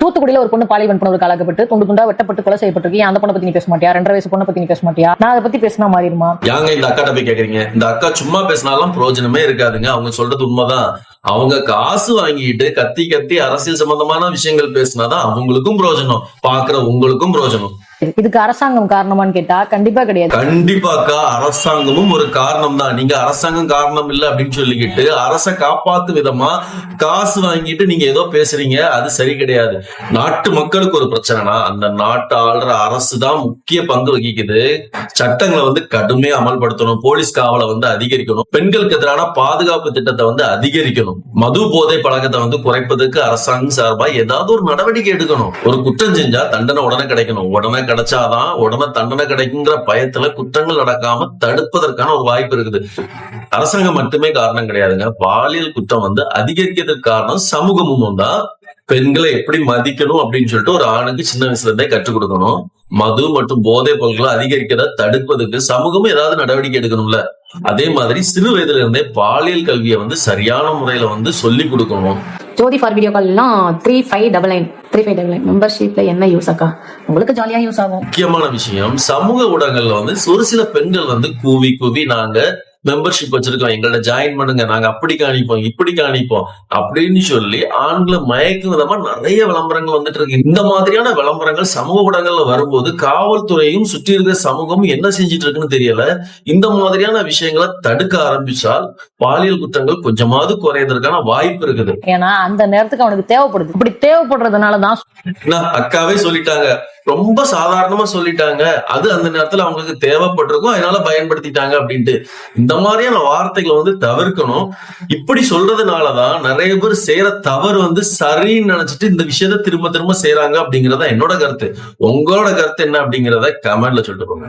தூத்துக்குடியில ஒரு பொண்ணு பாலியல் வன்புணர்வு ஆளாக்கப்பட்டு துண்டு துண்டா வெட்டப்பட்டு கொலை செய்யப்பட்டிருக்கு. அந்த பொண்ணை பத்தி நீ பேச மாட்டியா? 2.5 வயசு பொண்ணை பத்தி நீ பேச மாட்டியா? நான் அதை பத்தி பேசினா மாறிடுமா? யாங்க இந்த அக்காட்ட போய் கேக்குறீங்க? இந்த அக்கா சும்மா பேசினாலும் பிரயோஜனமே இருக்காதுங்க. அவங்க சொல்றது உண்மைதான். அவங்க காசு வாங்கிட்டு கத்தி கத்தி அரசியல் சம்பந்தமான விஷயங்கள் பேசினாதான் அவங்களுக்கும் பிரயோஜனம், பாக்குற உங்களுக்கும் பிரயோஜனம். இதுக்கு அரசாங்கம் காரணமான்னு கேட்டா கண்டிப்பா கிடையாது. கண்டிப்பாக்கா அரசாங்கமும் ஒரு காரணம் தான். நீங்க அரசாங்கம் காரணம் இல்ல அப்படின்னு சொல்லிக்கிட்டு அரச காப்பாத்து விதமா காசு வாங்கிட்டு நீங்க ஏதோ பேசுறீங்க, அது சரி கிடையாது. நாட்டு மக்களுக்கு ஒரு பிரச்சனைனா அந்த நாட்டு ஆள்ற அரசு தான் முக்கிய பங்கு வகிக்குது. சட்டங்களை கடுமையா அமல்படுத்தணும், போலீஸ் காவலை அதிகரிக்கணும், பெண்களுக்கு எதிரான பாதுகாப்பு திட்டத்தை அதிகரிக்கணும், மது போதை பழக்கத்தை குறைப்பதற்கு அரசாங்கம் சார்பா ஏதாவது ஒரு நடவடிக்கை எடுக்கணும். ஒரு குற்றம் செஞ்சா தண்டனை உடனே கிடைக்கணும், உடனே கிடைச்சாதான் உடனே தண்டனை கிடைக்குங்கிற பயத்துல குற்றங்கள் நடக்காம தடுப்பதற்கான ஒரு வாய்ப்பு இருக்குது. அரசாங்கம் மட்டுமே காரணம் கிடையாதுங்க. பாலியல் குற்றம் அதிகரிக்கிறதுக்கு காரணம் சமூகமும் தான். பெண்களை எப்படி மதிக்கணும் அப்படின்னு சொல்லிட்டு ஒரு ஆணுக்கு சின்ன வயசுல இருந்தே கற்றுக் கொடுக்கணும். மது மற்றும் போதை பொருட்களை அதிகரிக்கிறத தடுப்பதற்கு சமூகமும் ஏதாவது நடவடிக்கை எடுக்கணும்ல. அதே மாதிரி சிறு வயதுல இருந்தே பாலியல் கல்வியை சரியான முறையில சொல்லி கொடுக்கணும். ஜோதி ஃபார் வீடியோ கால் எல்லாம் 3599 மெம்பர்ஷிப்ல என்ன யூஸ் அக்கா? உங்களுக்கு ஜாலியா யூஸ் ஆகும். முக்கியமான விஷயம், சமூக ஊடகங்கள்ல ஒரு சில பெண்கள் கூவி கூவி நாங்க மெம்பர்ஷிப் வச்சிருக்கோம், எங்கள்ட்ட ஜாயின் பண்ணுங்க, நாங்க அப்படி காணிப்போம் இப்படி காணிப்போம் அப்படின்னு சொல்லி ஆண்களை மயக்கும் விதமா நிறைய விளம்பரங்கள் இருக்கு. இந்த மாதிரியான விளம்பரங்கள் சமூக ஊடகங்கள்ல வரும்போது காவல்துறையும் சுற்றி இருக்கிற சமூகமும் என்ன செஞ்சிட்டு இருக்குன்னு தெரியல. இந்த மாதிரியான விஷயங்களை தடுக்க ஆரம்பிச்சால் பாலியல் குற்றங்கள் கொஞ்சமாவது குறையதற்கான வாய்ப்பு இருக்குது. ஏன்னா அந்த நேரத்துக்கு அவனுக்கு தேவைப்படுது. இப்படி தேவைப்படுறதுனாலதான் அக்காவே சொல்லிட்டாங்க, ரொம்ப சாதாரணமா சொல்லிட்டாங்க, அது அந்த நேரத்துல அவங்களுக்கு தேவைப்பட்டிருக்கும், அதனால பயன்படுத்திட்டாங்க அப்படின்ட்டு. இந்த மாதிரியான வார்த்தைகளை தவிர்க்கணும். இப்படி சொல்றதுனாலதான் நிறைய பேர் செய்யற தவறு சரின்னு நினைச்சிட்டு இந்த விஷயத்த திரும்ப திரும்ப செய்யறாங்க அப்படிங்கறத என்னோட கருத்து. உங்களோட கருத்து என்ன அப்படிங்கறத கமெண்ட்ல சொல்லிட்டு போங்க.